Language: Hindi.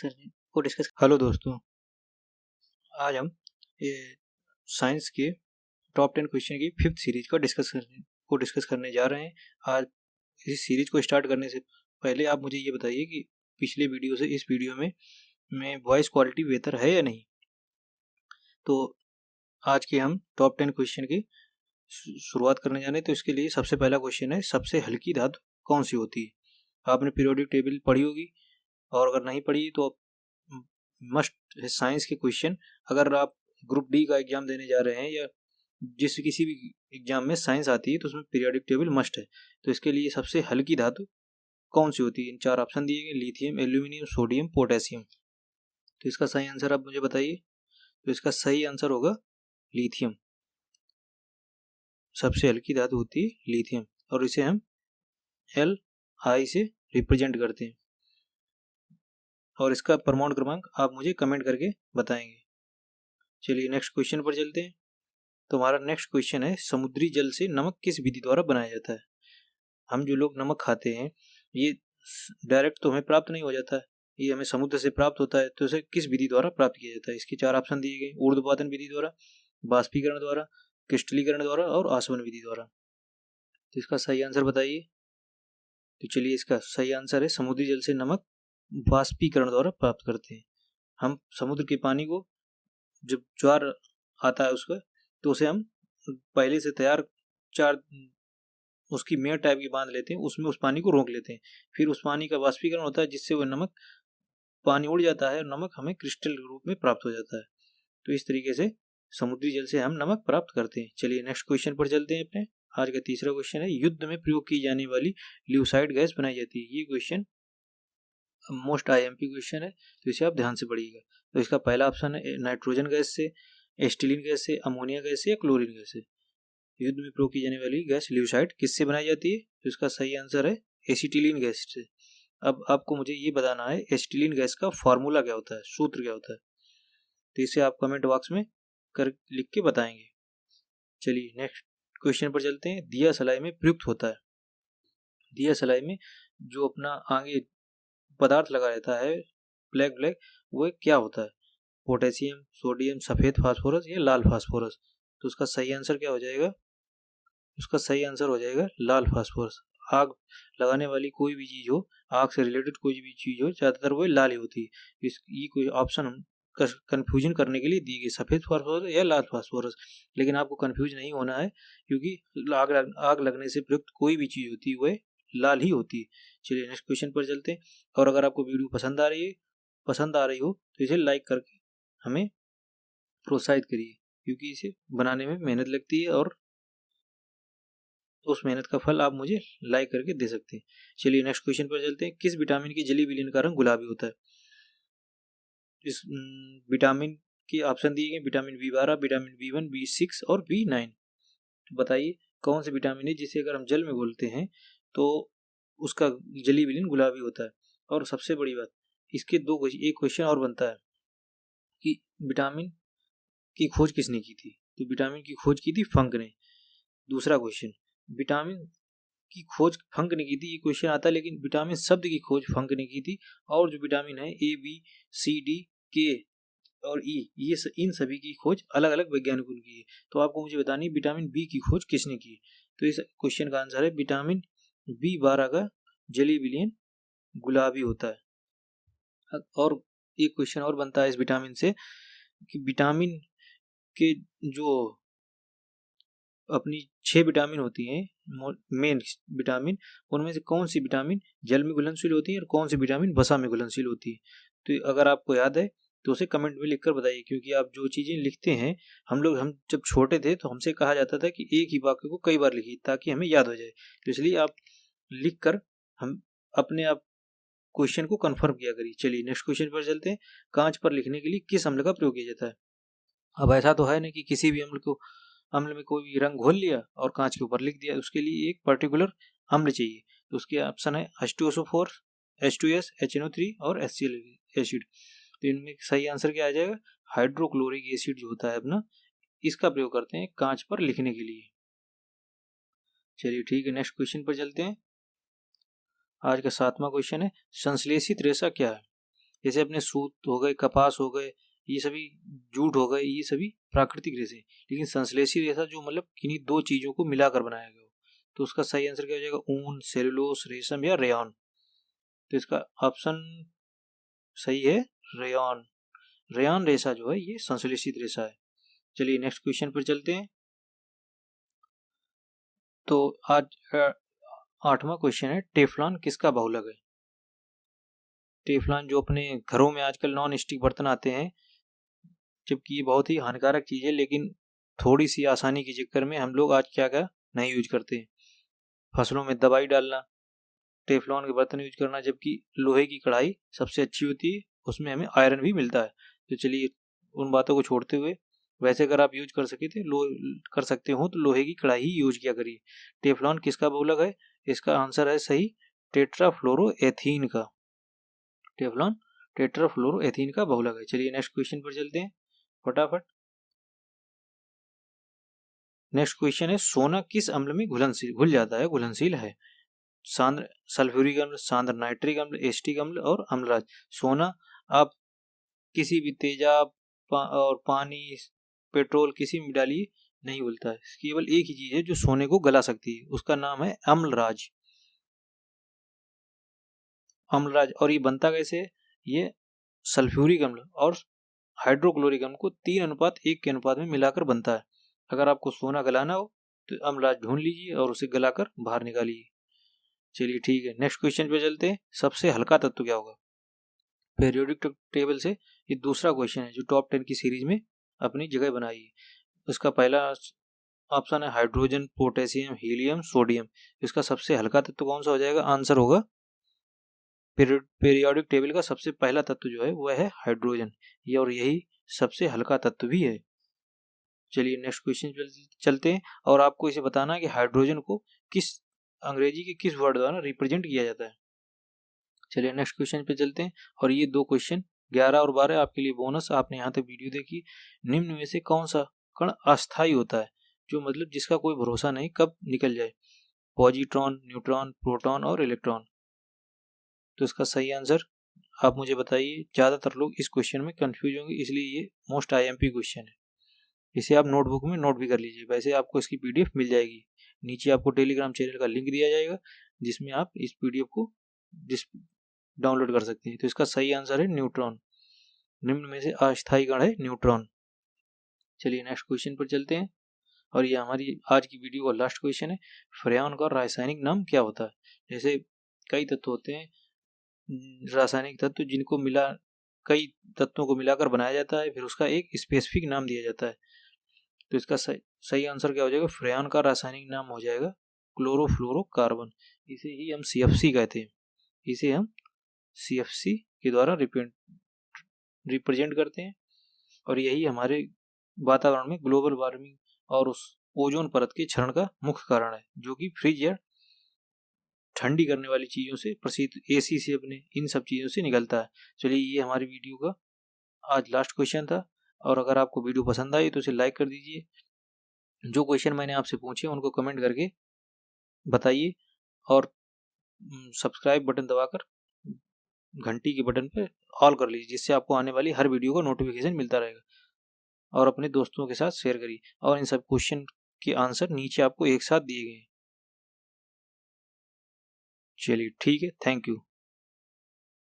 डिस्कस। हेलो दोस्तों, आज हम ये साइंस के टॉप 10 क्वेश्चन की 5th सीरीज का डिस्कस करने जा रहे हैं। आज इस सीरीज को स्टार्ट करने से पहले आप मुझे ये बताइए कि पिछले वीडियो से इस वीडियो में वॉइस क्वालिटी बेहतर है या नहीं। तो आज के हम टॉप 10 क्वेश्चन की शुरुआत करने जा रहे हैं। तो इसके लिए सबसे पहला क्वेश्चन है, सबसे हल्की धातु कौन सी होती है। आपने पीरियोडिक टेबल पढ़ी होगी, और अगर नहीं पढ़ी तो मस्ट है साइंस के क्वेश्चन। अगर आप ग्रुप डी का एग्जाम देने जा रहे हैं या किसी भी एग्जाम में साइंस आती है तो उसमें पीरियोडिक टेबल मस्ट है। तो इसके लिए सबसे हल्की धातु कौन सी होती है, इन 4 ऑप्शन दिए गए, लिथियम, एल्यूमिनियम, सोडियम, पोटेशियम। तो इसका सही आंसर आप मुझे बताइए। तो इसका सही आंसर होगा लिथियम। सबसे हल्की धातु होती है लिथियम, और इसे हम Li से रिप्रेजेंट करते हैं। और इसका परमाणु क्रमांक आप मुझे कमेंट करके बताएंगे। चलिए नेक्स्ट क्वेश्चन पर चलते हैं। तो हमारा नेक्स्ट क्वेश्चन है, समुद्री जल से नमक किस विधि द्वारा बनाया जाता है। हम जो लोग नमक खाते हैं ये डायरेक्ट तो हमें प्राप्त नहीं हो जाता है, ये हमें समुद्र से प्राप्त होता है। तो इसे किस विधि द्वारा प्राप्त किया जाता है। इसके 4 ऑप्शन दिए गए, ऊर्ध्वपातन विधि द्वारा, बाष्पीकरण द्वारा, क्रिस्टलीकरण द्वारा और आसवन विधि द्वारा। तो इसका सही आंसर बताइए। तो चलिए, इसका सही आंसर है, समुद्री जल से नमक बाष्पीकरण द्वारा प्राप्त करते हैं। हम समुद्र के पानी को जब ज्वार आता है उसका, तो उसे हम पहले से तैयार 4 उसकी मेड़ टाइप की बांध लेते हैं, उसमें उस पानी को रोक लेते हैं। फिर उस पानी का बाष्पीकरण होता है, जिससे वह नमक पानी उड़ जाता है और नमक हमें क्रिस्टल रूप में प्राप्त हो जाता है। तो इस तरीके से समुद्री जल से हम नमक प्राप्त करते हैं। चलिए नेक्स्ट क्वेश्चन पर चलते हैं अपने। आज का तीसरा क्वेश्चन है, युद्ध में प्रयोग की जाने वाली ल्यूसाइड गैस बनाई जाती है। ये क्वेश्चन मोस्ट IMP क्वेश्चन है, तो इसे आप ध्यान से पढ़िएगा। तो इसका पहला ऑप्शन है नाइट्रोजन गैस से, एस्टिलीन गैस से, अमोनिया गैस से या क्लोरीन गैस से। युद्ध में प्रयोग की जाने वाली गैस ल्यूसाइड किससे बनाई जाती है। तो इसका सही आंसर है एसिटिलीन गैस से। अब आपको मुझे ये बताना है एसिटिलीन गैस का फॉर्मूला क्या होता है, सूत्र क्या होता है। तो इसे आप कमेंट बॉक्स में लिख के बताएंगे। चलिए नेक्स्ट क्वेश्चन पर चलते हैं। दिया सलाई में प्रयुक्त होता है। दिया सलाई में जो अपना आगे पदार्थ लगा रहता है ब्लैक, वो क्या होता है। पोटेशियम, सोडियम, सफेद फास्फोरस या लाल फास्फोरस। तो उसका सही आंसर क्या हो जाएगा। उसका सही आंसर हो जाएगा लाल फास्फोरस। आग लगाने वाली कोई भी चीज हो, आग से रिलेटेड कोई भी चीज हो, ज्यादातर वो लाल ही होती है। ये कोई ऑप्शन हम कंफ्यूजन करने के लिए दी गई, सफेद फास्फोरस या लाल फास्फोरस। लेकिन आपको कंफ्यूज नहीं होना है, क्योंकि आग लगने से प्रयुक्त कोई भी चीज होती है वह लाल ही होती है। चलिए नेक्स्ट क्वेश्चन पर चलते हैं। और अगर आपको वीडियो पसंद आ रही हो तो इसे लाइक करके हमें प्रोत्साहित करिए, क्योंकि इसे बनाने में मेहनत लगती है और उस मेहनत का फल आप मुझे लाइक करके दे सकते हैं। चलिए नेक्स्ट क्वेश्चन पर चलते हैं। किस विटामिन की जली विलीन का रंग गुलाबी होता है। इस विटामिन के ऑप्शन दिए गए, vitamin B12, vitamin B1, B6 और B9। तो बताइए कौन से विटामिन है जिसे अगर हम जल में घोलते हैं तो उसका जली विलीन गुलाबी होता है। और सबसे बड़ी बात, इसके एक क्वेश्चन और बनता है कि विटामिन की खोज किसने की थी। तो विटामिन की खोज की थी फंक ने। दूसरा क्वेश्चन, विटामिन की खोज फंक ने की थी, ये क्वेश्चन आता है, लेकिन विटामिन शब्द की खोज फंक ने की थी। और जो विटामिन है A, B, C, D, K और E, ये इन सभी की खोज अलग अलग वैज्ञानिकों ने की है। तो आपको मुझे बतानी है विटामिन बी की खोज किसने की है। तो इस क्वेश्चन का आंसर है विटामिन B12 का जली विलीन गुलाबी होता है। और एक क्वेश्चन और बनता है इस विटामिन से कि विटामिन के जो अपनी 6 विटामिन होती हैं मेन विटामिन, उनमें से कौन सी विटामिन जल में घुलनशील होती है और कौन सी विटामिन वसा में घुलनशील होती है। तो अगर आपको याद है तो उसे कमेंट में लिखकर बताइए, क्योंकि आप जो चीज़ें लिखते हैं, हम जब छोटे थे तो हमसे कहा जाता था कि एक ही वाक्य को कई बार लिखिए ताकि हमें याद हो जाए। तो इसलिए आप लिखकर हम अपने आप क्वेश्चन को कंफर्म किया करिए। चलिए नेक्स्ट क्वेश्चन पर चलते हैं। कांच पर लिखने के लिए किस अम्ल का प्रयोग किया जाता है। अब ऐसा तो है नहीं कि किसी भी अम्ल में कोई भी रंग घोल लिया और कांच के ऊपर लिख दिया। उसके लिए एक पर्टिकुलर अम्ल चाहिए। तो उसके ऑप्शन है H2SO4, H2S, HNO3 और HCl एसिड। तो इनमें सही आंसर क्या आ जाएगा, हाइड्रोक्लोरिक एसिड जो होता है अपना, इसका प्रयोग करते हैं कांच पर लिखने के लिए। चलिए ठीक है, नेक्स्ट क्वेश्चन पर चलते हैं। आज का 7वां क्वेश्चन है, संश्लेषित रेशा क्या है। जैसे अपने सूत हो गए, कपास हो गए, ये सभी जूट हो गए, ये सभी प्राकृतिक रेशे। लेकिन संश्लेषी रेशा जो मतलब किन्हीं दो चीजों को मिलाकर बनाया गया हो, तो उसका सही आंसर क्या हो जाएगा? ऊन, सेलुलोस, रेशम या रेयॉन। तो इसका ऑप्शन सही है रेयॉन। रेयॉन रेशा जो है ये संश्लेषित रेशा है। चलिए नेक्स्ट क्वेश्चन पर चलते हैं। तो आज 8वां क्वेश्चन है, टेफ्लॉन किसका बहुलक है? टेफ्लॉन जो अपने घरों में आजकल नॉन स्टिक बर्तन आते हैं, जबकि ये बहुत ही हानिकारक चीज़ है, लेकिन थोड़ी सी आसानी के चक्कर में हम लोग आज क्या क्या नहीं यूज करते हैं। फसलों में दवाई डालना, टेफ्लॉन के बर्तन यूज करना, जबकि लोहे की कढ़ाई सबसे अच्छी होती है, उसमें हमें आयरन भी मिलता है। तो चलिए उन बातों को छोड़ते हुए, वैसे अगर आप यूज कर सके थे कर सकते हो तो लोहे की कढ़ाई ही यूज किया करिए। टेफ्लॉन किसका बहुलक है? इसका आंसर है सही टेट्राफ्लोरोएथीन का। टेफ्लॉन टेट्राफ्लोरोएथीन का बहुलक है। चलिए नेक्स्ट क्वेश्चन पर चलते हैं फटाफट। नेक्स्ट क्वेश्चन है, सोना किस अम्ल में घुल जाता है, घुलनशील है? सांद्र सल्फ्यूरिक अम्ल, सांद्र नाइट्रिक अम्ल, एसिटिक अम्ल और अम्लराज। सोना आप किसी भी तेजाब और पानी, पेट्रोल किसी में डालिए नहीं घुलता है। केवल एक ही चीज है जो सोने को गला सकती है, उसका नाम है अम्लराज। अम्लराज। और ये बनता कैसे है? ये सल्फ्यूरिक अम्ल और हाइड्रोक्लोरिक अम्ल को 3:1 के अनुपात में मिलाकर बनता है। अगर आपको सोना गलाना हो तो अम्लराज ढूंढ लीजिए और उसे गलाकर बाहर निकालिए। चलिए ठीक है, नेक्स्ट क्वेश्चन पे चलते हैं। सबसे हल्का तत्व क्या होगा? पीरियोडिक टेबल से ये दूसरा क्वेश्चन है जो टॉप 10 की सीरीज में अपनी जगह बनाई है। इसका पहला ऑप्शन है हाइड्रोजन, पोटेशियम, हीलियम, सोडियम। इसका सबसे हल्का तत्व कौन सा हो जाएगा? आंसर होगा पीरियोडिक टेबल का सबसे पहला तत्व जो है वह है हाइड्रोजन, ये और यही सबसे हल्का तत्व भी है। चलिए नेक्स्ट क्वेश्चन चलते हैं और आपको इसे बताना है कि हाइड्रोजन को किस अंग्रेजी के किस वर्ड द्वारा रिप्रेजेंट किया जाता है। चलिए नेक्स्ट क्वेश्चन पे चलते हैं और ये दो क्वेश्चन 11 और 12 आपके लिए बोनस। आपने यहाँ तक वीडियो देखी। निम्न में से कौन सा कण अस्थायी होता है, जो मतलब जिसका कोई भरोसा नहीं कब निकल जाए? पॉजिट्रॉन, न्यूट्रॉन, प्रोटॉन और इलेक्ट्रॉन। तो इसका सही आंसर आप मुझे बताइए। ज़्यादातर लोग इस क्वेश्चन में कंफ्यूज होंगे, इसलिए ये मोस्ट आईएमपी क्वेश्चन है। इसे आप नोटबुक में नोट भी कर लीजिए। वैसे आपको इसकी पीडीएफ मिल जाएगी। नीचे आपको टेलीग्राम चैनल का लिंक दिया जाएगा जिसमें आप इस पीडीएफ को डाउनलोड कर सकते हैं। तो इसका सही आंसर है न्यूट्रॉन। निम्न में से अस्थायी कण है न्यूट्रॉन। चलिए नेक्स्ट क्वेश्चन पर चलते हैं और ये हमारी आज की वीडियो का लास्ट क्वेश्चन है। फ्रेयॉन का रासायनिक नाम क्या होता है? जैसे कई तत्व होते हैं, रासायनिक तत्व जिनको कई तत्वों को मिलाकर बनाया जाता है, फिर उसका एक स्पेसिफिक नाम दिया जाता है। तो इसका सही आंसर क्या हो जाएगा? फ्रेयॉन का रासायनिक नाम हो जाएगा क्लोरोफ्लोरोकार्बन। इसे ही हम CFC कहते हैं। इसे हम CFC के द्वारा रिप्रेजेंट करते हैं और यही हमारे वातावरण में ग्लोबल वार्मिंग और उस ओजोन परत के क्षरण का मुख्य कारण है, जो कि फ्रिज या ठंडी करने वाली चीज़ों से, प्रसिद्ध AC से, अपने इन सब चीज़ों से निकलता है। चलिए ये हमारी वीडियो का आज लास्ट क्वेश्चन था और अगर आपको वीडियो पसंद आई तो इसे लाइक कर दीजिए। जो क्वेश्चन मैंने आपसे पूछे उनको कमेंट करके बताइए और सब्सक्राइब बटन दबाकर घंटी के बटन पर ऑल कर लीजिए, जिससे आपको आने वाली हर वीडियो का नोटिफिकेशन मिलता रहेगा। और अपने दोस्तों के साथ शेयर करिए और इन सब क्वेश्चन के आंसर नीचे आपको एक साथ दिए गए हैं। चलिए ठीक है, थैंक यू।